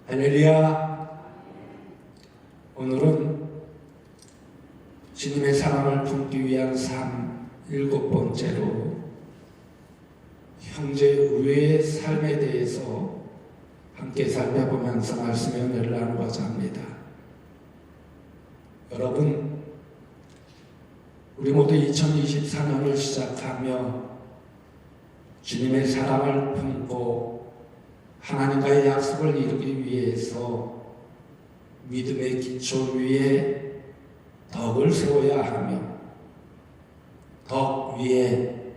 할렐루야. 오늘은 주님의 사랑을 품기 위한 삶 7번째로 형제 우애의 삶에 대해서 함께 살펴보면서 말씀의 은혜를 나누고자 합니다. 여러분, 우리 모두 2024년을 시작하며 주님의 사랑을 품고 하나님과의 약속을 이루기 위해서 믿음의 기초 위에 덕을 세워야 하며 덕 위에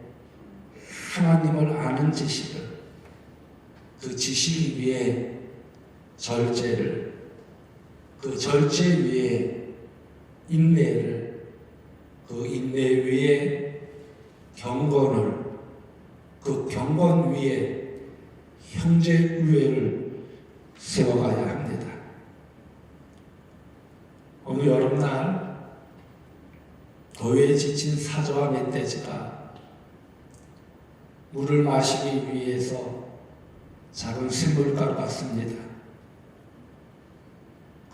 하나님을 아는 지식을, 그 지식 위에 절제를, 그 절제 위에 인내를, 그 인내 위에 경건을, 그 경건 위에 형제 우애를 세워가야 합니다. 어느 여름날 더위에 지친 사자와 멧돼지가 물을 마시기 위해서 작은 샘물가로 갔습니다.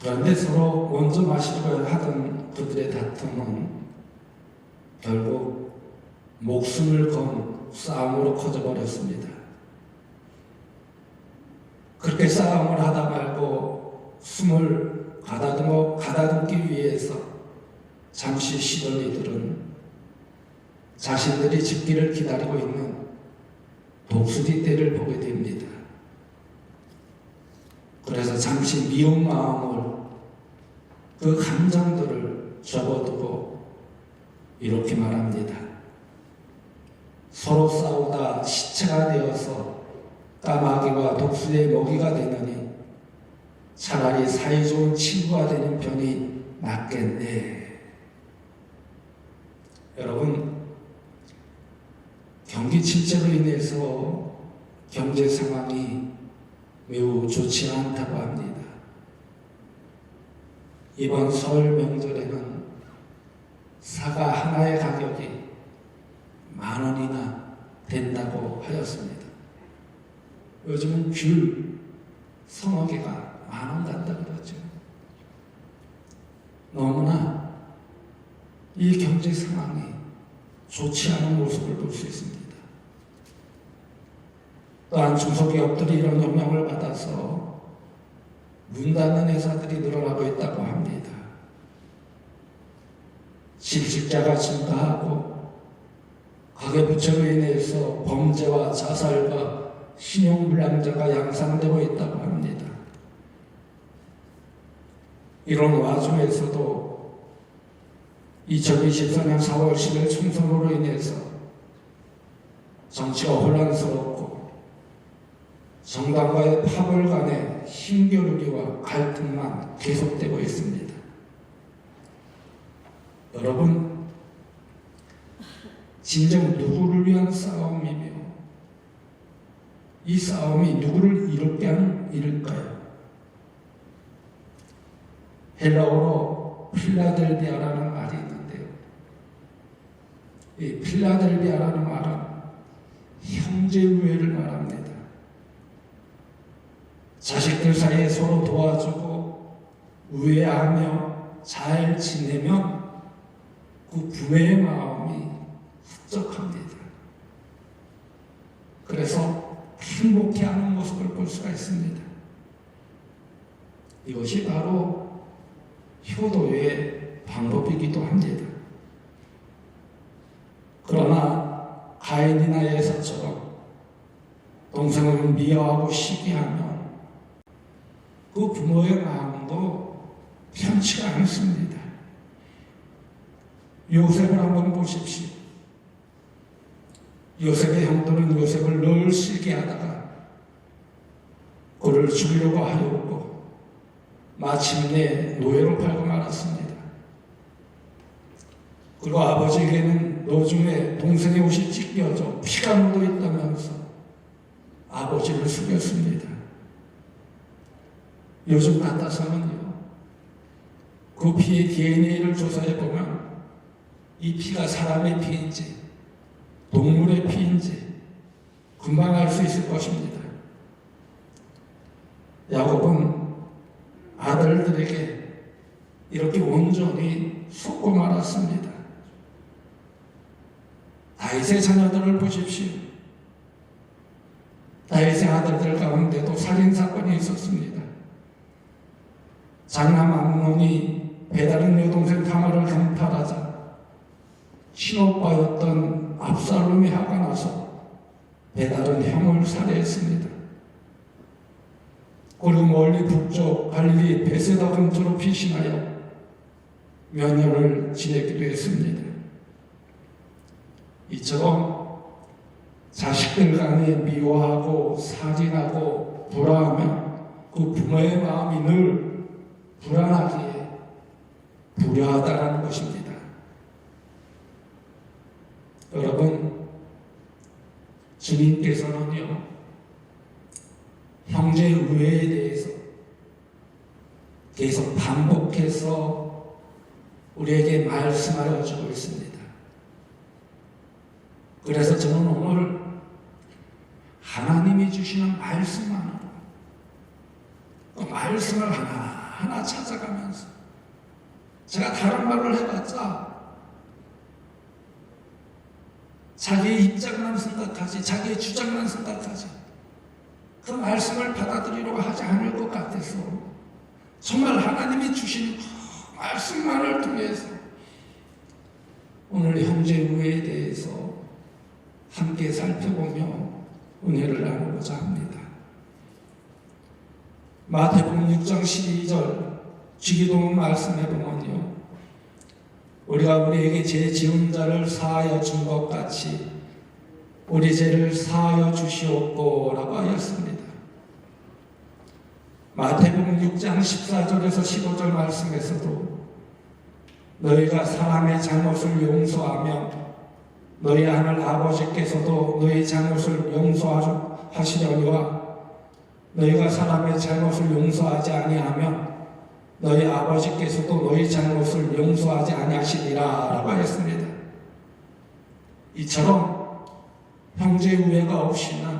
그런데 서로 먼저 마시려고 하던 그들의 다툼은 결국 목숨을 건 싸움으로 커져버렸습니다. 그렇게 싸움을 하다 말고 숨을 가다듬기 위해서 잠시 쉬던 이들은 자신들이 죽기를 기다리고 있는 독수리 떼를 보게 됩니다. 그래서 잠시 미운 마음을, 그 감정들을 접어두고 이렇게 말합니다. 서로 싸우다 시체가 되어서 까마귀와 독수리의 먹이가 되느니 차라리 사이좋은 친구가 되는 편이 낫겠네. 여러분, 경기 침체로 인해서 경제 상황이 매우 좋지 않다고 합니다. 이번 설 명절에는 사과 하나의 가격이 10,000원이나 된다고 하였습니다. 요즘은 귤 서너 개가 10,000원 간다 그러죠. 너무나 이 경제 상황이 좋지 않은 모습을 볼 수 있습니다. 또한 중소기업들이 이런 영향을 받아서 문 닫는 회사들이 늘어나고 있다고 합니다. 실직자가 증가하고 가계부채로 인해서 범죄와 자살과 신용불량자가 양산되고 있다고 합니다. 이런 와중에서도 2024년 4월 10일 총선으로 인해서 정치가 혼란스럽고 정당과의 파벌 간의 힘겨루기와 갈등만 계속되고 있습니다. 여러분, 진정 누구를 위한 싸움이며 이 싸움이 누구를 이롭게 하는 일일까요? 헬라어로 필라델비아라는 말이 있는데요. 이 필라델비아라는 말은 형제우애를 말합니다. 자식들 사이에 서로 도와주고 우애하며 잘 지내면 그 부모의 마음이 흡족합니다. 그래서 행복해하는 모습을 볼 수가 있습니다. 이것이 바로 효도의 방법이기도 합니다. 그러나 가인이나 에사처럼 동생을 미워하고 시기하면 그 부모의 마음도 편치가 않습니다. 요셉을 한번 보십시오. 요셉의 형들은 요셉을 늘 시기하다가 그를 죽이려고 하였고 마침내 노예로 팔고 말았습니다. 그리고 아버지에게는 노중에 동생의 옷이 찢겨져 피가 묻어 있다면서 아버지를 죽였습니다. 요즘 같아서는요, 그 피의 DNA를 조사해보면 이 피가 사람의 피인지 동물의 피인지 금방 알 수 있을 것입니다. 야곱은 온전히 속고 말았습니다. 다윗의 자녀들을 보십시오. 다윗의 아들들 가운데도 살인사건이 있었습니다. 장남 암논이 배다른 여동생 다말을 강탈하자 친오빠였던 압살롬이 화가 나서 배다른 형을 살해했습니다. 그리고 멀리 북쪽 갈릴리 베세다 근처로 피신하여 몇 년을 지내기도 했습니다. 이처럼 자식들 간에 미워하고 살인하고 불화하면 그 부모의 마음이 늘 불안하기에 불효하다라는 것입니다. 여러분, 주님께서는요, 형제 우애에 대해서 계속 반복해서 우리에게 말씀하여 주고 있습니다. 그래서 저는 오늘 하나님이 주시는 말씀만으로 그 말씀을 하나하나 찾아가면서 제가 다른 말을 해봤자 자기의 입장만 생각하지, 자기의 주장만 생각하지, 그 말씀을 받아들이려고 하지 않을 것 같아서 정말 하나님이 주신 그 말씀만을 통해서 오늘 형제 우애에 대해서 함께 살펴보며 은혜를 나누고자 합니다. 마태복음 6장 12절 주기도문 말씀해 보면요, 우리가 우리에게 죄 지은 자를 사하여 준 것 같이 우리 죄를 사하여 주시옵고 라고 하였습니다. 마태복음 6장 14절에서 15절 말씀에서도 너희가 사람의 잘못을 용서하며 너희 하늘 아버지께서도 너희 잘못을 용서하시려니와 너희가 사람의 잘못을 용서하지 아니하면 너희 아버지께서도 너희 잘못을 용서하지 아니하시리라 라고 하였습니다. 이처럼 형제 우애가 없이는,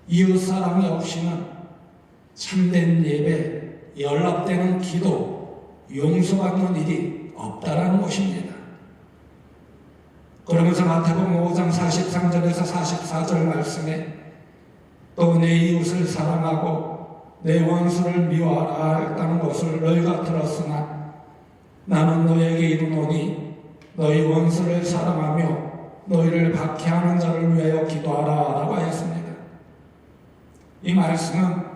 이웃 사랑이 없이는 참된 예배, 연락되는 기도, 용서받는 일이 없다라는 것입니다. 그러면서 마태복음 5장 43절에서 44절 말씀에 또 내 이웃을 사랑하고 내 원수를 미워하라 했다는 것을 너희가 들었으나 나는 너희에게 이르노니 너희 원수를 사랑하며 너희를 박해하는 자를 위하여 기도하라 라고 하였습니다. 이 말씀은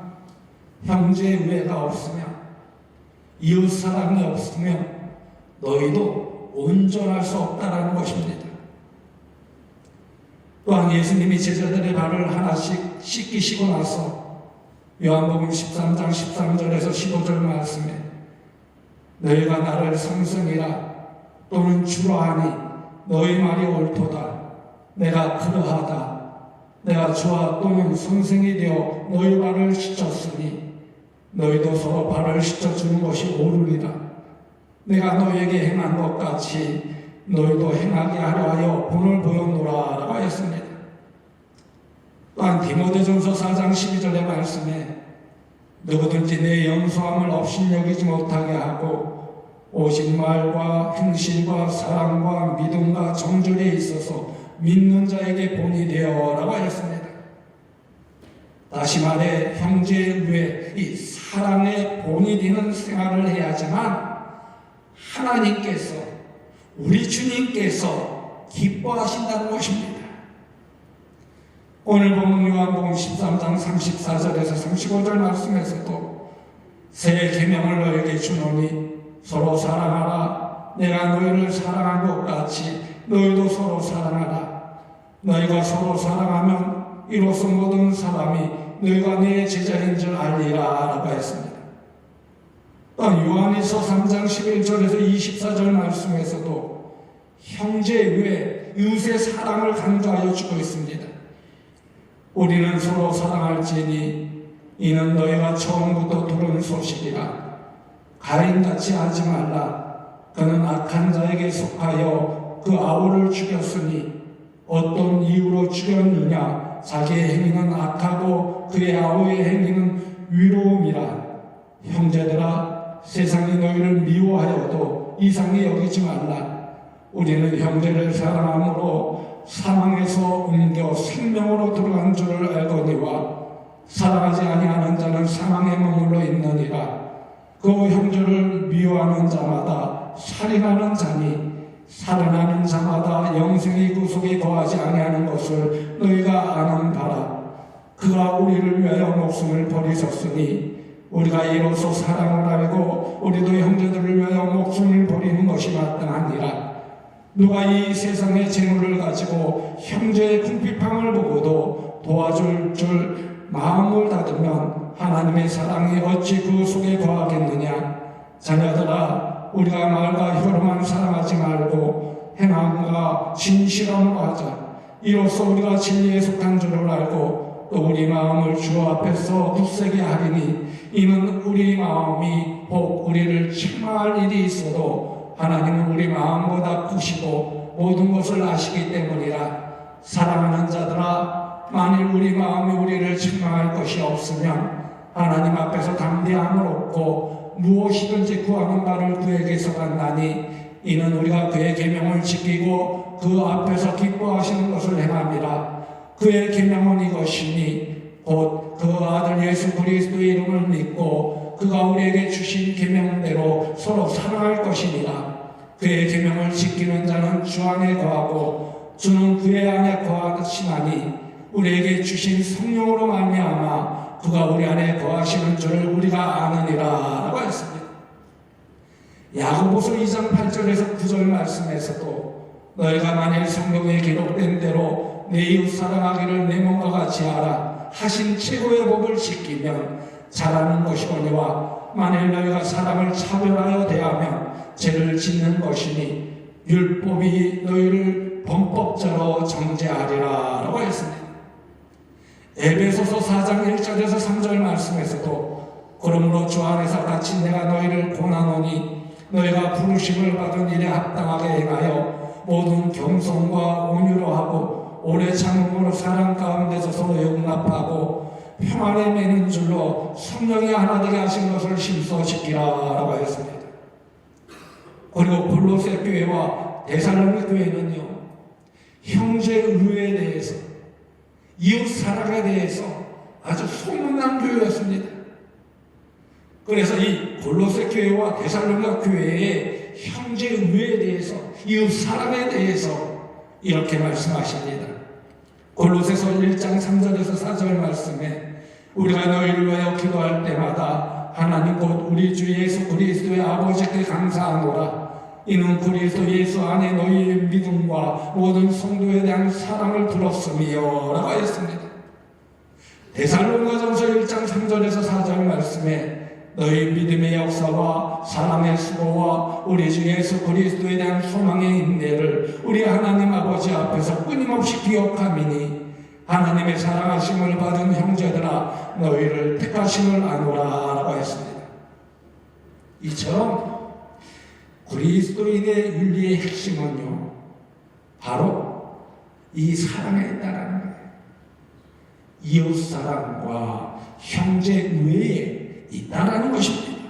형제 우애가 없으면, 이웃 사랑이 없으면 너희도 온전할 수 없다라는 것입니다. 또한 예수님이 제자들의 발을 하나씩 씻기시고 나서 요한복음 13장 13절에서 15절 말씀에 너희가 나를 선생이라 또는 주라 하니 너희 말이 옳도다. 내가 그러하다. 내가 주와 또는 선생이 되어 너희 발을 씻었으니 너희도 서로 발을 씻어주는 것이 옳으리라. 내가 너희에게 행한 것 같이 너희도 행하게 하려 하여 본을 보였노라 라고 하였습니다. 또한 디모데전서 4장 12절의 말씀에 누구든지 내 영소함을 업신여기지 못하게 하고 오직 말과 행실과 사랑과 믿음과 정절에 있어서 믿는 자에게 본이 되어 라고 하였습니다. 다시 말해 형제의 우애, 이 사랑의 본이 되는 생활을 해야지만 하나님께서, 우리 주님께서 기뻐하신다는 것입니다. 오늘 보면 요한복음 13장 34절에서 35절 말씀에서도 새 계명을 너에게 주노니 서로 사랑하라. 내가 너희를 사랑한 것 같이 너희도 서로 사랑하라. 너희가 서로 사랑하면 이로써 모든 사람이 너희가 내 제자인 줄 알리라 라고 했습니다. 또한 요한일서 3장 11절에서 24절 말씀에서도 형제의 우애, 이웃의 사랑을 강조하여 주고 있습니다. 우리는 서로 사랑할지니 이는 너희가 처음부터 들은 소식이라. 가인같이 하지 말라. 그는 악한 자에게 속하여 그 아우를 죽였으니 어떤 이유로 죽였느냐. 자기의 행위는 악하고 그의 아우의 행위는 위로움이라. 형제들아, 세상이 너희를 미워하여도 이상히 여기지 말라. 우리는 형제를 사랑함으로 사망에서 옮겨 생명으로 들어간 줄을 알거니와 사랑하지 아니하는 자는 사망에 머물러 있느니라. 그 형제를 미워하는 자마다 살인하는 자니 살인하는 자마다 영생의 구속에 거하지 아니하는 것을 너희가 아는 바라. 그가 우리를 위하여 목숨을 버리셨으니 우리가 이로써 사랑을 알고 우리도 형제들을 위하여 목숨을 버리는 것이 마땅하니라. 누가 이 세상의 재물을 가지고 형제의 궁핍함을 보고도 도와줄 줄 마음을 닫으면 하나님의 사랑이 어찌 그 속에 거하겠느냐. 자녀들아, 우리가 말과 혀로만 사랑하지 말고 행함과 진실함으로 하자. 이로써 우리가 진리에 속한 줄을 알고 또 우리 마음을 주 앞에서 굳세게 하리니 이는 우리 마음이 혹 우리를 책망할 일이 있어도 하나님은 우리 마음보다 크시고 모든 것을 아시기 때문이라. 사랑하는 자들아, 만일 우리 마음이 우리를 책망할 것이 없으면 하나님 앞에서 담대함을 얻고 무엇이든지 구하는 바를 그에게서 간다니 이는 우리가 그의 계명을 지키고 그 앞에서 기뻐하시는 것을 행함이라. 그의 계명은 이것이니 곧 그 아들 예수 그리스도의 이름을 믿고 그가 우리에게 주신 계명대로 서로 사랑할 것이니라. 그의 계명을 지키는 자는 주 안에 거하고 주는 그의 안에 거하시나니 우리에게 주신 성령으로 말미암아 그가 우리 안에 거하시는 줄을 우리가 아느니라 라고 했습니다. 야고보서 2장 8절에서 9절 말씀에서도 너희가 만일 성경에 기록된 대로 내 이웃 사랑하기를 내 몸과 같이 하라 하신 최고의 법을 지키면 잘하는 것이거니와 만일 너희가 사람을 차별하여 대하면 죄를 짓는 것이니 율법이 너희를 범법자로 정죄하리라 라고 했습니다. 에베소서 4장 1절에서 3절 말씀에서도 그러므로 주 안에서 같이 내가 너희를 권하노니 너희가 부르심을 받은 일에 합당하게 행하여 모든 겸손과 온유로 하고 오래 참음으로 사랑 가운데서 서로 용납하고 평안에 매는 줄로 성령이 하나 되게 하신 것을 심소시키라 라고 했습니다. 그리고 골로새 교회와 데살로니가 교회는요, 형제 의회에 대해서 이웃 사랑에 대해서 아주 소문난 교회였습니다. 그래서 이 골로새 교회와 데살로니가 교회의 형제 의회에 대해서 이웃 사랑에 대해서 이렇게 말씀하십니다. 골로새서 1장 3절에서 4절 말씀에 우리가 너희를 위하여 기도할 때마다 하나님 곧 우리 주 예수 그리스도의 아버지께 감사하노라. 이는 그리스도 예수 안에 너희의 믿음과 모든 성도에 대한 사랑을 들었음이요 라고 했습니다. 데살로니가전서 1장 3절에서 4절 말씀에 너희 믿음의 역사와 사랑의 수고와 우리 주 예수 그리스도에 대한 소망의 인내를 우리 하나님 아버지 앞에서 끊임없이 기억함이니 하나님의 사랑하심을 받은 형제들아 너희를 택하심을 아노라 라고 했습니다. 이처럼 그리스도인의 윤리의 핵심은요 바로 이 사랑에 있다라는 거예요. 이웃사랑과 형제의회에 있다라는 것입니다.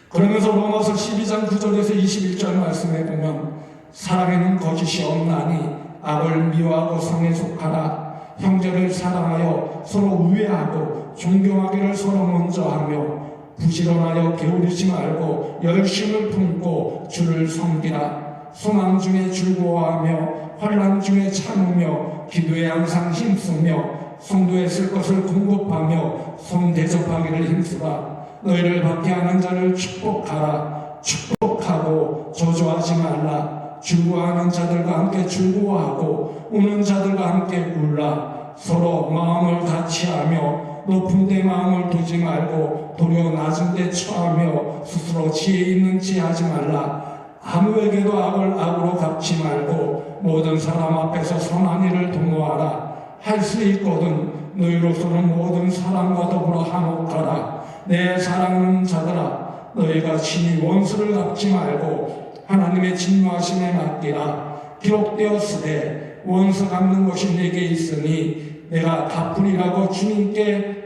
그러면서 로마서 12장 9절에서 21절 말씀에 보면 사랑에는 거짓이 없나니 악을 미워하고 성에 속하라. 형제를 사랑하여 서로 우애하고 존경하기를 서로 먼저 하며 부지런하여 게으르지 말고 열심을 품고 주를 섬기라. 소망 중에 즐거워하며 환난 중에 참으며 기도에 항상 힘쓰며 성도에 쓸 것을 공급하며 성 대접하기를 힘쓰라. 너희를 박해하는 자를 축복하라. 축복하고 저주하지 말라. 즐거워하는 자들과 함께 즐거워하고 우는 자들과 함께 울라. 서로 마음을 같이하며 높은 데 마음을 두지 말고 도리어 낮은 데 처하며 스스로 지혜 있는 체 하지 말라. 아무에게도 악을 악으로 갚지 말고 모든 사람 앞에서 선한 일을 도모하라. 할 수 있거든 너희로서는 모든 사람과 더불어 화목하라. 내 사랑하는 자들아 너희가 친히 원수를 갚지 말고 하나님의 진노하심에 맡기라. 기록되었으되 원수 갚는 것이 내게 있으니 내가 갚으리라고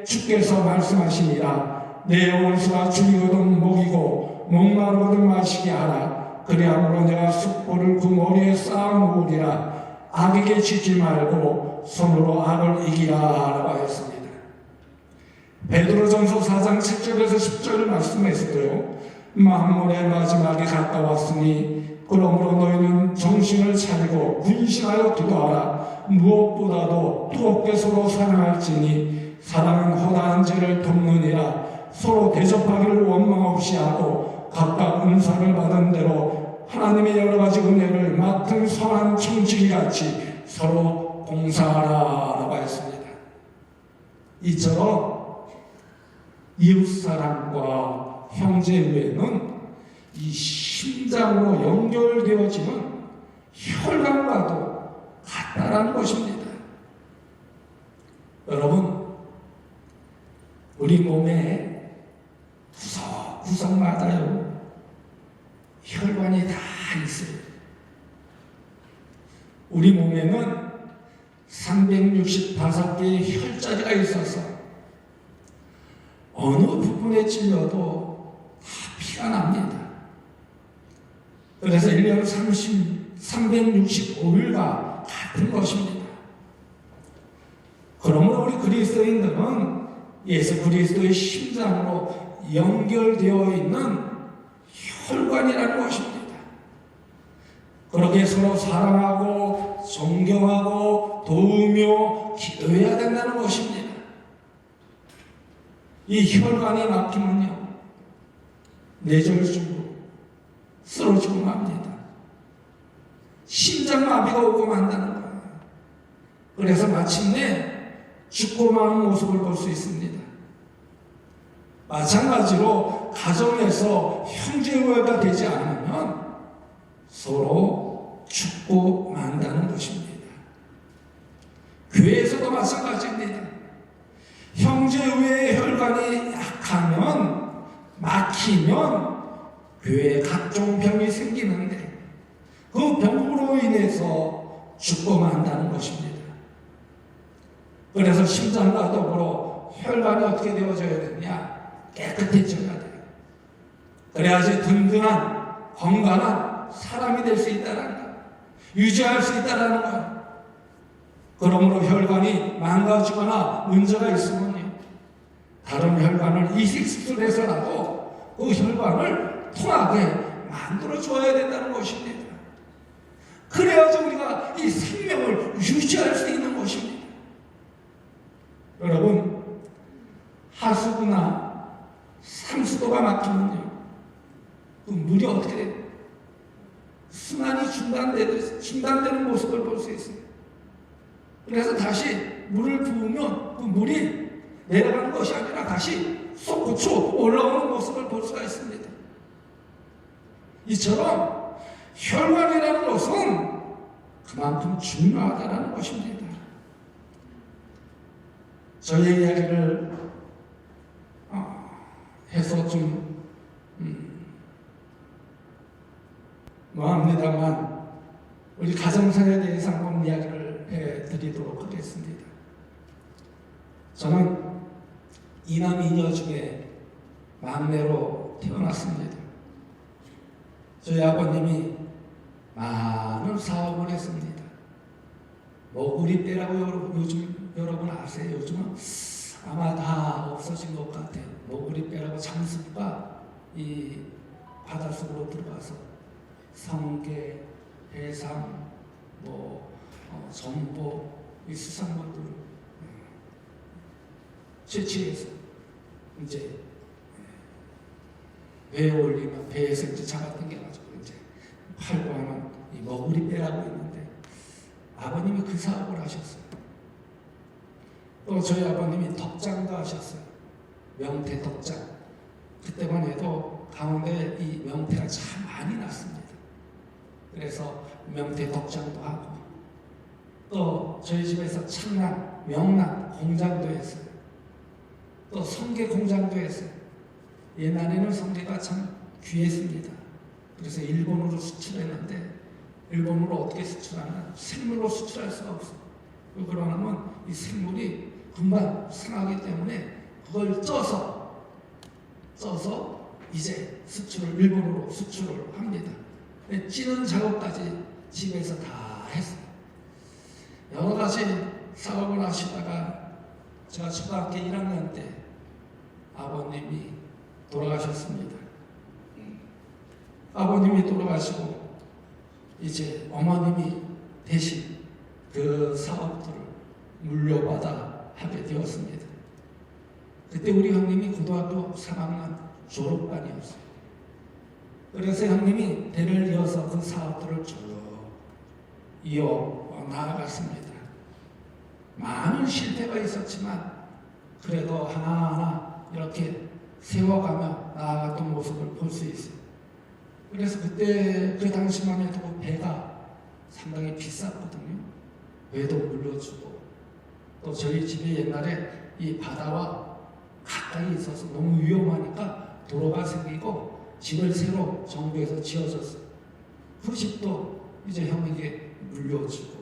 주께서 말씀하시니라. 내 원수가 죽이거든 먹이고 목마르거든 마시게 하라. 그리함으로 내가 숯불을 그 머리에 쌓아놓으리라. 악에게 지지 말고 손으로 악을 이기라 라고 하였습니다. 베드로전서 4장 7절에서 10절 말씀에서도요, 만물의 마지막에 가까웠으니 그러므로 너희는 정신을 차리고 군신하여 기도하라. 무엇보다도 뜨겁게 서로 사랑할지니 사랑은 허다한 죄를 돕느니라. 서로 대접하기를 원망 없이 하고 각각 은사를 받은 대로 하나님의 여러 가지 은혜를 맡은 선한 청지기 같이 서로 봉사하라 라고 했습니다. 이처럼 이웃사랑과 형제외에는 이 심장으로 연결되어지는 혈관과도 같다라는 것입니다. 여러분, 우리 몸에 구석구석마다요 혈관이 다 있어요. 우리 몸에는 365개의 혈자리가 있어서 어느 부분에 찔려도 다 피가 납니다. 그래서 1년 365일과 같은 것입니다. 그러므로 우리 그리스도인들은 예수 그리스도의 심장으로 연결되어 있는 혈관이라는 것입니다. 그렇게 서로 사랑하고 존경하고 도우며 기도해야 된다는 것입니다. 이 혈관이 막히면요 뇌졸중으로 쓰러지고 맙니다. 심장마비가 오고 만다는 거예요. 그래서 마침내 죽고 마는 모습을 볼 수 있습니다. 마찬가지로 가정에서 형제우애가 되지 않으면 서로 죽고 만다는 것입니다. 교회에서도 마찬가지입니다. 형제우애의 혈관이 약하면 막히면 교회에 각종 병이 생기는데 그 병으로 인해서 죽고 만다는 것입니다. 그래서 심장과 더불어 혈관이 어떻게 되어져야 되냐? 깨끗해져야 돼요. 그래야지 든든한 건강한 사람이 될 수 있다는 거예요. 유지할 수 있다는 거예요. 그러므로 혈관이 망가지거나 문제가 있으면요 다른 혈관을 이식수술해서라도 그 혈관을 통하게 만들어 줘야 된다는 것입니다. 그래야지 우리가 이 생명을 유지할 수 있는 것입니다. 여러분, 하수구나 상수도가 막히면요 그 물이 어떻게 돼요? 순환이 중단되는 모습을 볼 수 있어요. 그래서 다시 물을 부으면 그 물이 내려가는 것이 아니라 다시 솟구쳐 올라오는 모습을 볼 수가 있습니다. 이처럼 혈관이라는 것은 그만큼 중요하다는 것입니다. 저의 이야기를 해서 좀 뭐합니다만 우리 가정사에 대해서 한번 이야기를 해드리도록 하겠습니다. 저는 이남 이녀 중에 막내로 태어났습니다. 저희 아버님이 많은 사업을 했습니다. 머구리뼈라고 요즘 여러분 아세요? 요즘은 아마 다 없어진 것 같아요. 머구리뼈라고 장수가 이 바닷속으로 들어가서 성게, 해삼, 전복, 이 수산물들을 채취해서 이제 배에 올리면 배에서 이제 잡아당겨가지고 이제 팔고 하는 이 머구리뼈라고 있는데 아버님이 그 사업을 하셨어요. 또 저희 아버님이 덕장도 하셨어요. 명태 덕장. 그때만 해도 강원도에 이 명태가 참 많이 났습니다. 그래서 명태 덕장도 하고 또 저희 집에서 청란, 명란 공장도 했어요. 또 성게 공장도 했어요. 옛날에는 성게가 참 귀했습니다. 그래서 일본으로 수출했는데 일본으로 어떻게 수출하나? 생물로 수출할 수가 없어요. 그러면 이 생물이 금방 상하기 때문에 그걸 쪄서 써서 이제 일본으로 수출을 합니다. 찌는 작업까지 집에서 다 했어요. 여러 가지 사업을 하시다가 제가 초등학교 1학년 때 아버님이 돌아가셨습니다. 아버님이 돌아가시고 이제 어머님이 대신 그 사업들을 물려받아 하게 되었습니다. 그때 우리 형님이 고등학교 3학년 졸업반이었어요. 그래서 형님이 대를 이어서 그 사업들을 쭉 이어 나아갔습니다. 많은 실패가 있었지만 그래도 하나하나 이렇게 세워가며 나아갔던 모습을 볼 수 있어요. 그래서 그때 그 당시만 해도 배가 상당히 비쌌거든요. 배도 물려주고 또 저희 집이 옛날에 이 바다와 가까이 있어서 너무 위험하니까 도로가 생기고 집을 새로 정부에서 지어줬어요. 그 집도 이제 형에게 물려주고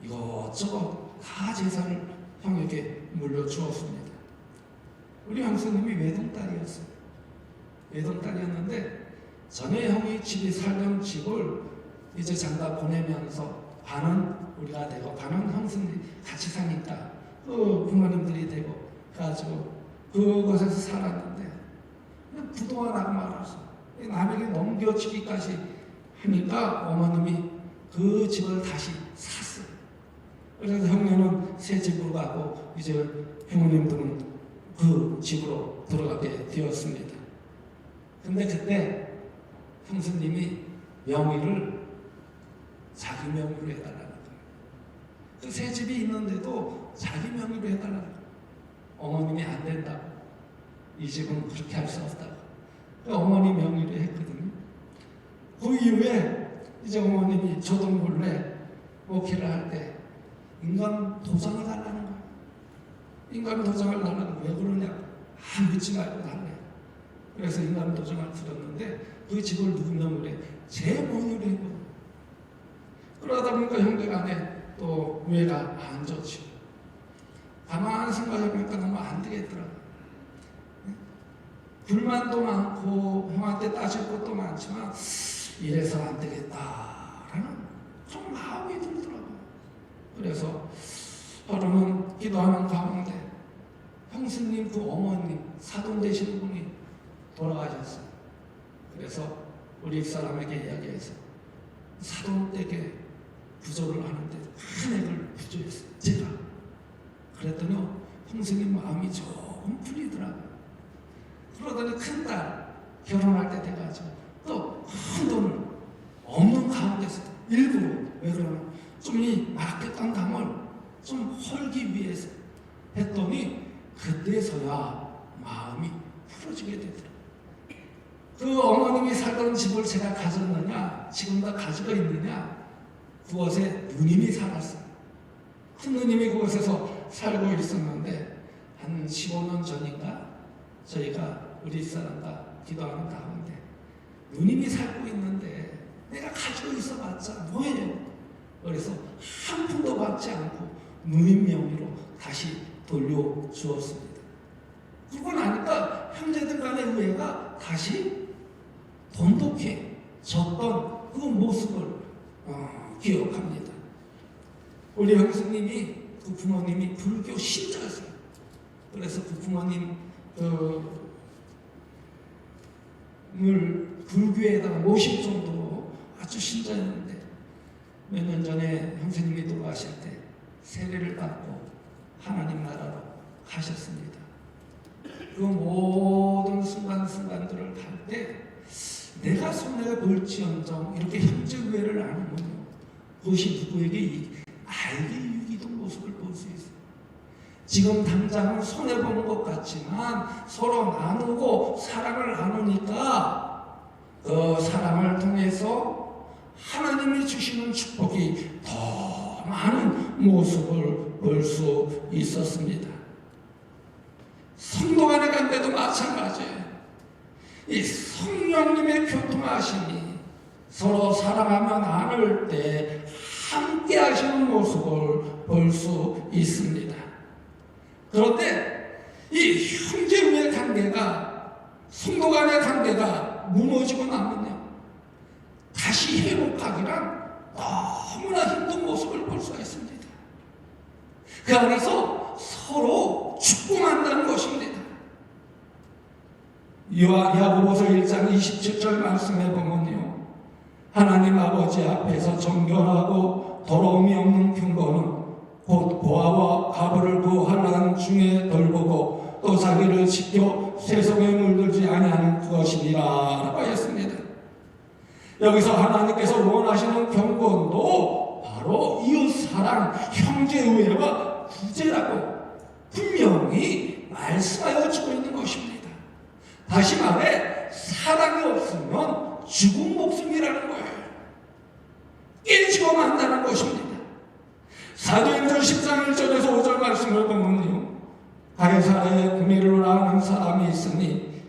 이것저것 다 재산을 형에게 물려주었습니다. 우리 형수님이 외동딸이었어요. 외동딸이었는데 전에 형이 집에 살던 집을 이제 장가 보내면서 반은 우리가 되고 반은 형수님이 같이 사니까 그 부모님들이 되고 가지고 그곳에서 살았는데 부도가 나고 말았어. 남에게 넘겨주기까지 하니까 어머님이 그 집을 다시 샀어요. 그래서 형님은 새 집으로 가고 이제 부모님들은 그 집으로 들어가게 되었습니다. 근데 그때 형수님이 명의를 자기 명의로 해달라는 거예요. 그 새 집이 있는데도 자기 명의로 해달라는 거예요. 어머님이 안 된다고. 이 집은 그렇게 할 수 없다고. 어머니 명의로 했거든요. 그 이후에 이제 어머님이 저도 몰래 목회를 할 때 인간 도장을 달라는 거예요. 인간 도장을 달라는 거예요. 왜 그러냐고. 믿지 말고 달래. 그래서 인간 도장을 드렸는데 그 집을 누구 명의로 해? 제 명의로 했거든요. 그러다 보니까 형제간에 또 우애가 안 좋죠. 가만히 생각해보니까 너무 안 되겠더라고요. 불만도 많고 형한테 따질 것도 많지만 이래서 안 되겠다라는 좀 마음이 들더라고요. 그래서 하루는 기도하는 가운데 형수님 그 어머님 사돈 되시는 분이 돌아가셨어요. 그래서 우리 사람에게 이야기해서 사돈에게 구조를 하는데 큰 액을 구조했어요. 제가 그랬더니 형수님 마음이 조금 풀리더라고요. 그러더니 큰딸 결혼할 때 돼가지고 또 큰 돈을 없는 가운데서 일부러 왜 그러나 좀 이 맡겼던 담을 좀 헐기 위해서 했더니 그때서야 마음이 풀어지게 되더라고요. 그 어머님이 살던 집을 제가 가졌느냐 지금도 가지고 있느냐 그곳에 누님이 살았어요. 큰 누님이 그곳에서 살고 있었는데 한 15년 전인가 저희가 우리 사람과 기도하는 가운데 누님이 살고 있는데 내가 가지고 있어봤자 뭐예요? 그래서 한 푼도 받지 않고 누님 명의로 다시 돌려주었습니다. 그러고 나니까 형제들 간의 우애가 다시 돈독해졌던 그 모습을 기억합니다. 우리 형수님이 그 부모님이 불교 신자세요. 그래서 그 부모님 을 불교에다가 모실 정도로 아주 신자였는데 몇 년 전에 형수님이 돌아가실 때 세례를 받고 하나님 나라로 가셨습니다. 그 모든 순간순간들을 갈 때 내가 손해가 볼지언정 이렇게 형제 우애를 나누면요 그것이 누구에게 알게 유익이던 모습을 볼 수 있어요. 지금 당장은 손해보는 것 같지만 서로 나누고 사랑을 나누니까 그 사랑을 통해서 하나님이 주시는 축복이 더 많은 모습을 볼 수 있었습니다. 성도 간에 간데도 마찬가지예요. 이 성령님의 교통하심이 서로 사랑하며 나눌 때 함께 하시는 모습을 볼 수 있습니다. 그런데 이 형제의 관계가 성도 간의 관계가 무너지고 나면요, 다시 회복하기란 너무나 힘든 모습을 볼 수가 있습니다. 그 안에서 서로 죽고만다는 것입니다. 야고보서 1장 27절 말씀에 보면요, 하나님 아버지 앞에서 정결하고 더러움이 없는 경건은 곧 고아와 가부를 구하는 중에 돌보고 또 자기를 지켜 세속에 물들지 아니하는 것이니라 라고 하였습니다. 여기서 하나님께서 원하시는 경건도 바로 이웃사랑, 형제우애와 구제라고 분명히 말씀하여 주고 있는 것입니다. 다시 말해 사랑이 없으면 죽은 목숨이라는 거예요. 깨지고 만다는 것입니다. 사도행전 10장 1절에서 5절 말씀을 보면요, 가이사라에 구미르라 하는 사람이 있으니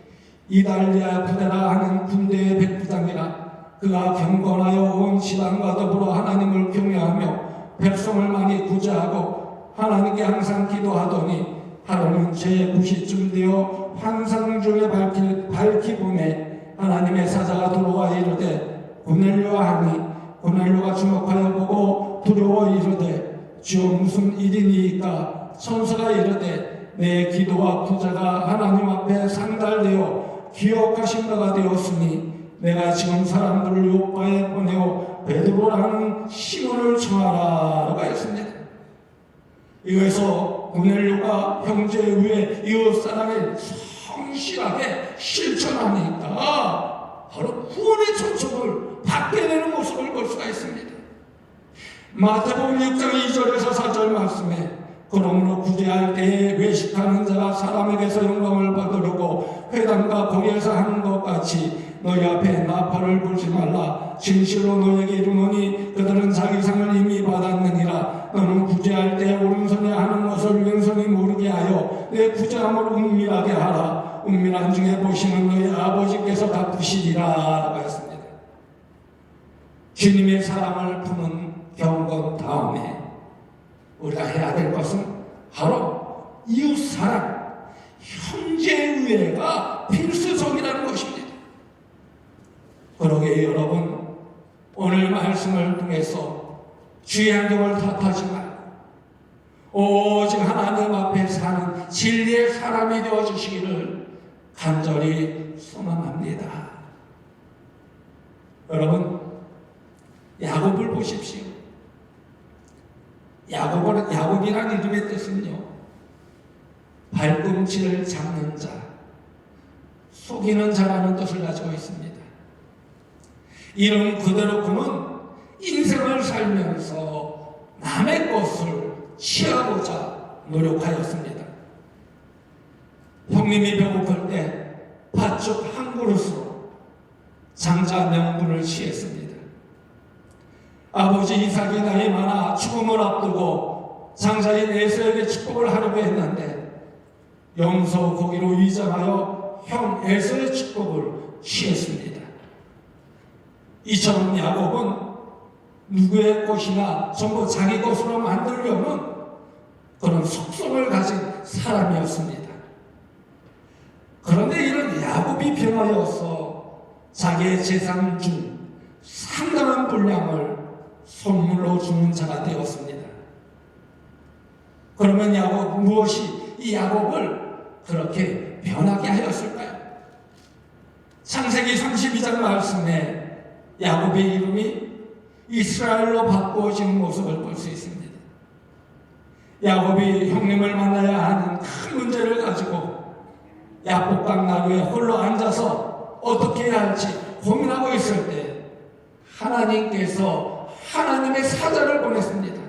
이달리아 부대라 하는 군대의 백부장이라. 그가 경건하여 온 지방과 더불어 하나님을 경외하며 백성을 많이 구제하고 하나님께 항상 기도하더니 하루는 제9시쯤 되어 환상 중에 밝히 보내 하나님의 사자가 들어와 이르되 고넬료와 하니 고넬료가 주목하여 보고 두려워 이르되 주여 무슨 일이니이까. 천사가 이르되 내 기도와 구제가 하나님 앞에 상달되어 기억하신 바가 되었으니 내가 지금 사람들을 요파에 보내어 베드로라는 시몬을 청하라 라고 했습니다. 이거에서 고넬료가 형제의 이웃사랑을 성실하게 실천하니까 바로 구원의 초청을 받게 되는 모습을 볼 수가 있습니다. 마태복음 6장 2절에서 4절 말씀에 그러므로 구제할 때에 외식하는 자가 사람에게서 영광을 받으려고 회당과 거리에서 하는 것 같이 너희 앞에 나팔을 불지 말라. 진실로 너희에게 이르노니 그들은 자기 상을 이미 받았느니라. 너는 구제할 때 오른손에 하는 것을 왼손이 모르게 하여 내 구제함을 은밀하게 하라. 은밀한 중에 보시는 너희 아버지께서 갚으시리라 라고 했습니다. 주님의 사랑을 푸는 경건 다음에 우리가 해야 될 것은 바로 이웃사랑, 형제의회가 필수적이라는 것입니다. 그러게 여러분, 오늘 말씀을 통해서 주의 행동을 탓하지 말고 오직 하나님 앞에 사는 진리의 사람이 되어주시기를 간절히 소망합니다. 여러분, 야곱을 보십시오. 야곱이란 이름의 뜻은요, 발꿈치를 잡는 자, 속이는 자라는 뜻을 가지고 있습니다. 이름 그대로 그는 인생을 살면서 남의 것을 취하고자 노력하였습니다. 형님이 배고플 때 팥죽 한 그릇으로 장자 명분을 취했습니다. 아버지 이삭이 나이 많아 죽음을 앞두고 장자인 에서에게 축복을 하려고 했는데 염소 고기로 위장하여 형 에서의 축복을 취했습니다. 이처럼 야곱은 누구의 것이나 전부 자기 것으로 만들려는 그런 속성을 가진 사람이었습니다. 그런데 이런 야곱이 변하여서 자기의 재산 중 상당한 분량을 선물로 주는 자가 되었습니다. 그러면 무엇이 이 야곱을 그렇게 변하게 하였을까요? 창세기 32장 말씀에 야곱의 이름이 이스라엘로 바꾸어지는 모습을 볼 수 있습니다. 야곱이 형님을 만나야 하는 큰 문제를 가지고 야복강 나루에 홀로 앉아서 어떻게 해야 할지 고민하고 있을 때 하나님께서 하나님의 사자를 보냈습니다.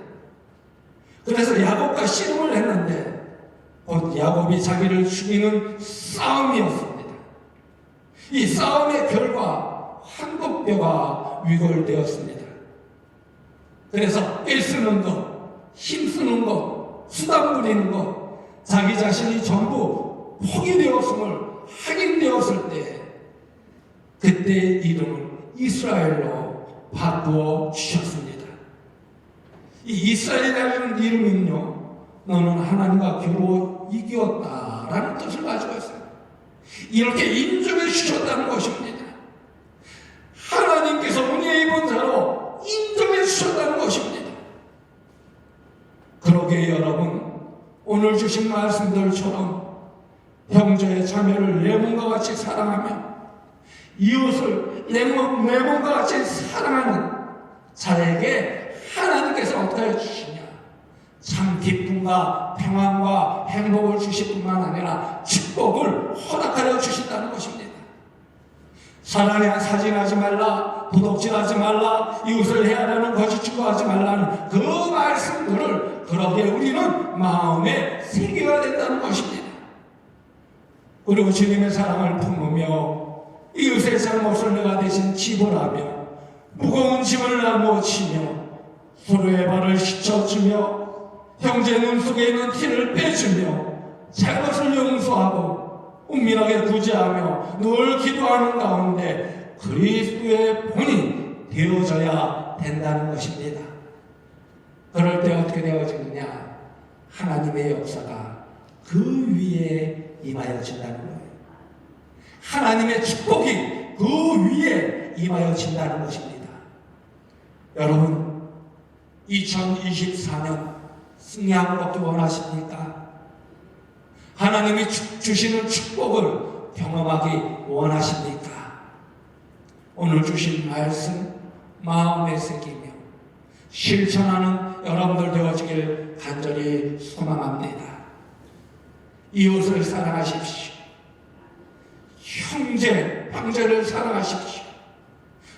그래서 야곱과 씨름을 했는데 곧 야곱이 자기를 죽이는 싸움이었습니다. 이 싸움의 결과 한국뼈가 위골되었습니다. 그래서 애쓰는 것, 힘쓰는 것, 수단 부리는 것, 자기 자신이 전부 포기되었음을 확인되었을 때 그때 이름을 이스라엘로 바꾸어 주셨습니다. 이 이스라엘이라는 이름은요, 너는 하나님과 겨루 이겼다라는 뜻을 가지고 있어요. 이렇게 인정해 주셨다는 것입니다. 하나님께서 은혜 입은 자로 인정해 주셨다는 것입니다. 그러기에 여러분, 오늘 주신 말씀들처럼 형제의 자매를 내 몸과 같이 사랑하며 이웃을 내 몸과 같이 사랑하는 자에게 하나님께서 어떻게 해주시냐, 참 기쁨과 평안과 행복을 주실 뿐만 아니라 축복을 허락하여 주신다는 것입니다. 사랑에 사진하지 말라, 도둑질하지 말라, 이웃을 해하려는 거짓 추구하지 말라는 그 말씀들을 그러기에 우리는 마음에 새겨야 된다는 것입니다. 그리고 주님의 사랑을 품으며 이웃의 잘못을 내가 대신 지불하며 무거운 짐을 나누어치며 서로의 발을 씻어주며 형제 눈 속에 있는 티를 빼주며 잘못을 용서하고 은밀하게 구제하며 늘 기도하는 가운데 그리스도의 본이 되어져야 된다는 것입니다. 그럴 때 어떻게 되어지느냐? 하나님의 역사가 그 위에 임하여진다는 거예요. 하나님의 축복이 그 위에 임하여진다는 것입니다. 여러분, 2024년 승리함을 얻기 원하십니까? 하나님이 주시는 축복을 경험하기 원하십니까? 오늘 주신 말씀 마음에 새기며 실천하는 여러분들 되어지길 간절히 소망합니다. 이웃을 사랑하십시오. 형제를 사랑하십시오.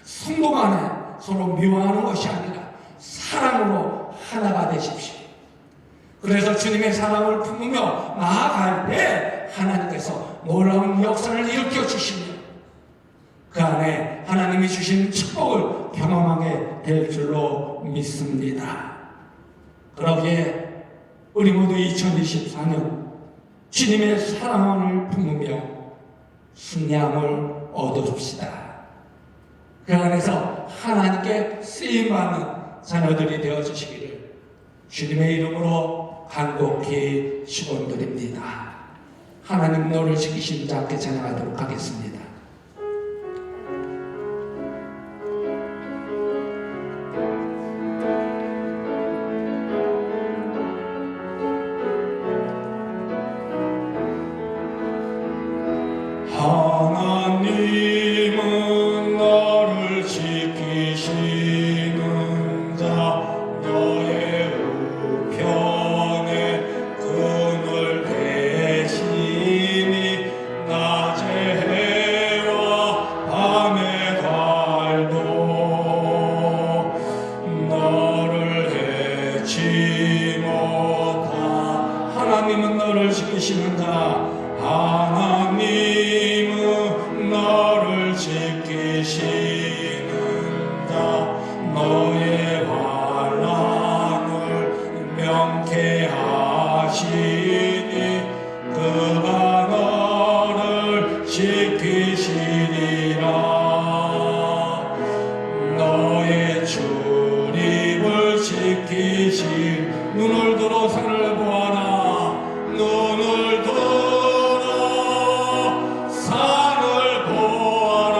성도 간에 서로 미워하는 것이 아니라 사랑으로 하나가 되십시오. 그래서 주님의 사랑을 품으며 나아갈 때 하나님께서 놀라운 역사를 일으켜 주시며 그 안에 하나님이 주신 축복을 경험하게 될 줄로 믿습니다. 그러기에 우리 모두 2024년 주님의 사랑을 품으며 승리함을 얻어줍시다. 그 안에서 하나님께 쓰임받는 자녀들이 되어주시기를 주님의 이름으로 간곡히 축원드립니다. 하나님 너를 지키신 자께 찬양하도록 하겠습니다. 하나님은 너를 지키시는 자, 너의 우편에 그늘 대시니 낮의 해와 밤의 달도 너를 해치 못하. 하나님은 너를 지키시는 자, 하나님은 너를 지키시는 자, 너의 환난을 명케 하시니 그가 너를 지키시리라. 너의 출입을 지키신 눈을 들어 산을 보아라. 눈을 들어 산을 보아라.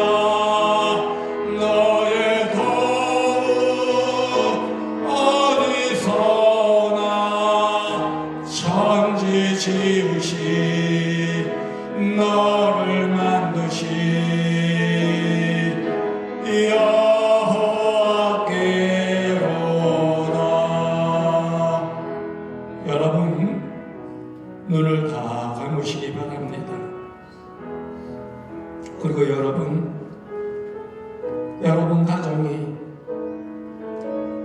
너의 도움 어디서나 천지 지으신 너를 만드신 여호와께로다. 여러분, 눈을 다 감으시기 바랍니다. 그리고 여러분 가정이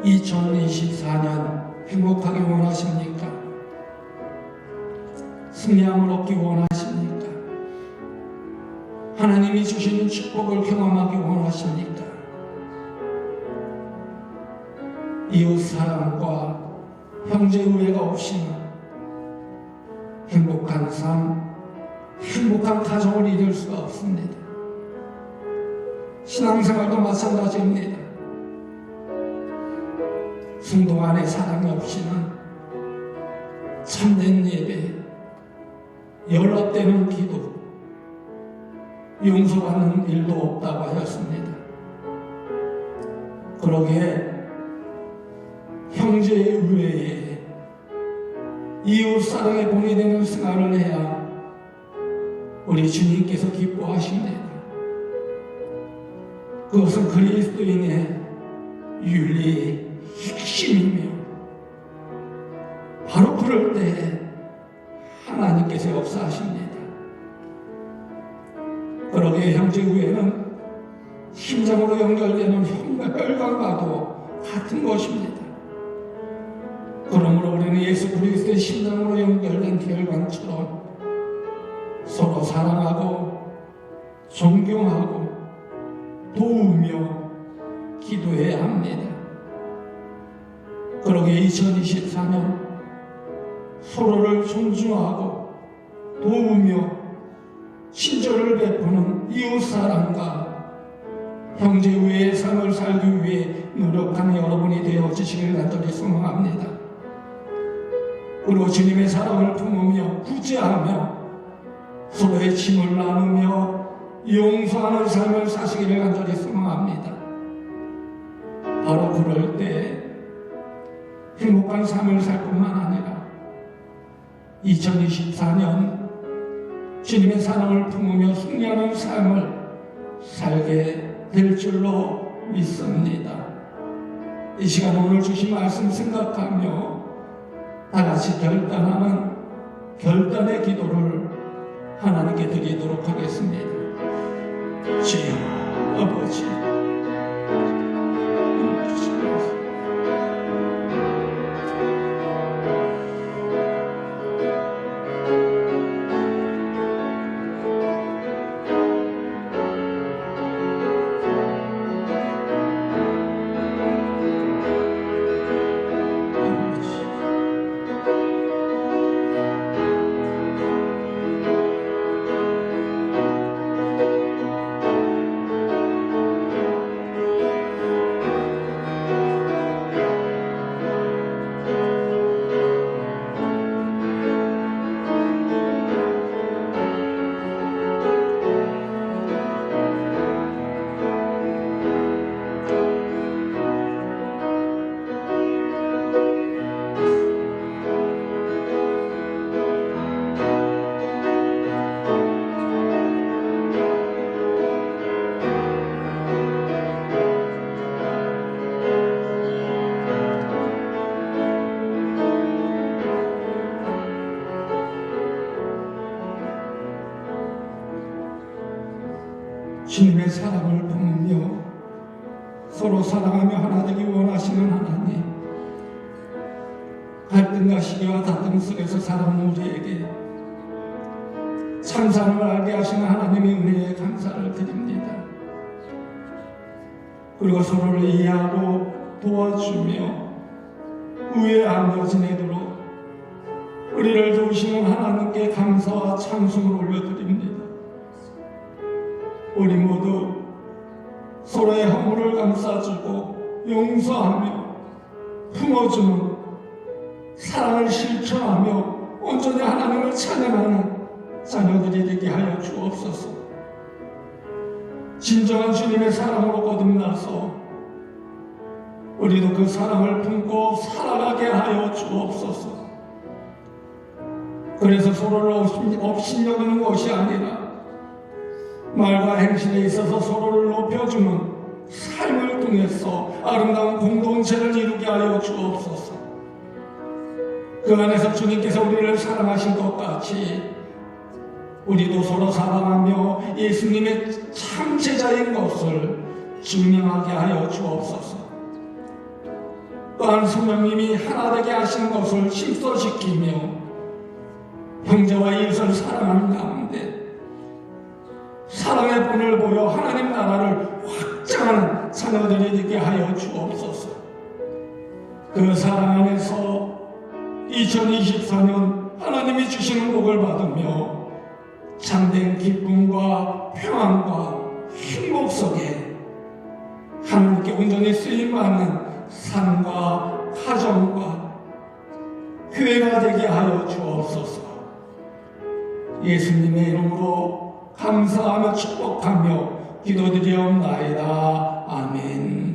2024년 행복하기 원하십니까? 승리함을 얻기 원하십니까? 하나님이 주시는 축복을 경험하기 원하십니까? 이웃 사랑과 형제 우애가 없이는 행복한 삶, 행복한 가정을 이룰 수가 없습니다. 신앙생활도 마찬가지입니다. 성도 안의 사랑이 없이는 참된 예배, 연락되는 기도, 용서받는 일도 없다고 하였습니다. 그러기에 형제의 외에 이웃 사랑의 본이 되는 생활을 해야 우리 주님께서 기뻐하십니다. 그것은 그리스도인의 윤리의 핵심이며 바로 그럴 때 하나님께서 역사하십니다. 그러기에 형제 후에는 심장으로 연결되는 혈관과도 같은 것입니다. 그러므로 우리는 예수 그리스도의 심장으로 연결된 혈관처럼 서로 사랑하고 존경하고 도우며 기도해야 합니다. 그러기에 2024년 서로를 존중하고 도우며 친절을 베푸는 이웃사랑과 형제외의 삶을 살기 위해 노력하는 여러분이 되어주시길 간절히 소망합니다. 그리고 주님의 사랑을 품으며 구제하며 서로의 짐을 나누며 용서하는 삶을 사시기를 간절히 소망합니다. 바로 그럴 때 행복한 삶을 살 뿐만 아니라 2024년 주님의 사랑을 품으며 승리하는 삶을 살게 될 줄로 믿습니다. 이 시간 오늘 주신 말씀 생각하며 다 같이 결단하는 결단의 기도를 하나님께 드리도록 하겠습니다. 주여 아버지 주님의 사랑을 품으며 서로 사랑하며 하나 되기 원하시는 하나님, 갈등과 시기와 다툼 속에서 살아가는 우리에게 참사랑을 알게 하시는 하나님의 은혜에 감사를 드립니다. 그리고 서로를 이해하고 도와주며 우애하며 지내도록 우리를 도우시는 하나님께 감사와 찬송을 올려드립니다. 우리 모두 서로의 허물을 감싸주고 용서하며 품어주는 사랑을 실천하며 온전히 하나님을 찬양하는 자녀들이 되게 하여 주옵소서. 진정한 주님의 사랑으로 거듭나서 우리도 그 사랑을 품고 살아가게 하여 주옵소서. 그래서 서로를 업신여기는 것이 아니라 말과 행실에 있어서 서로를 높여주는 삶을 통해서 아름다운 공동체를 이루게 하여 주옵소서. 그 안에서 주님께서 우리를 사랑하신 것 같이 우리도 서로 사랑하며 예수님의 참 제자인 것을 증명하게 하여 주옵소서. 또한 성령님이 하나 되게 하시는 것을 실소시키며 형제와 이웃을 사랑하는 가운데 사랑의 본을 보여 하나님 나라를 확장하는 자녀들이 되게 하여 주옵소서. 그 사랑 안에서 2024년 하나님이 주시는 복을 받으며 참된 기쁨과 평안과 행복 속에 하나님께 온전히 쓰임받는 삶과 가정과 교회가 되게 하여 주옵소서. 예수님의 이름으로 감사하며 축복하며 기도드리옵나이다. 아멘.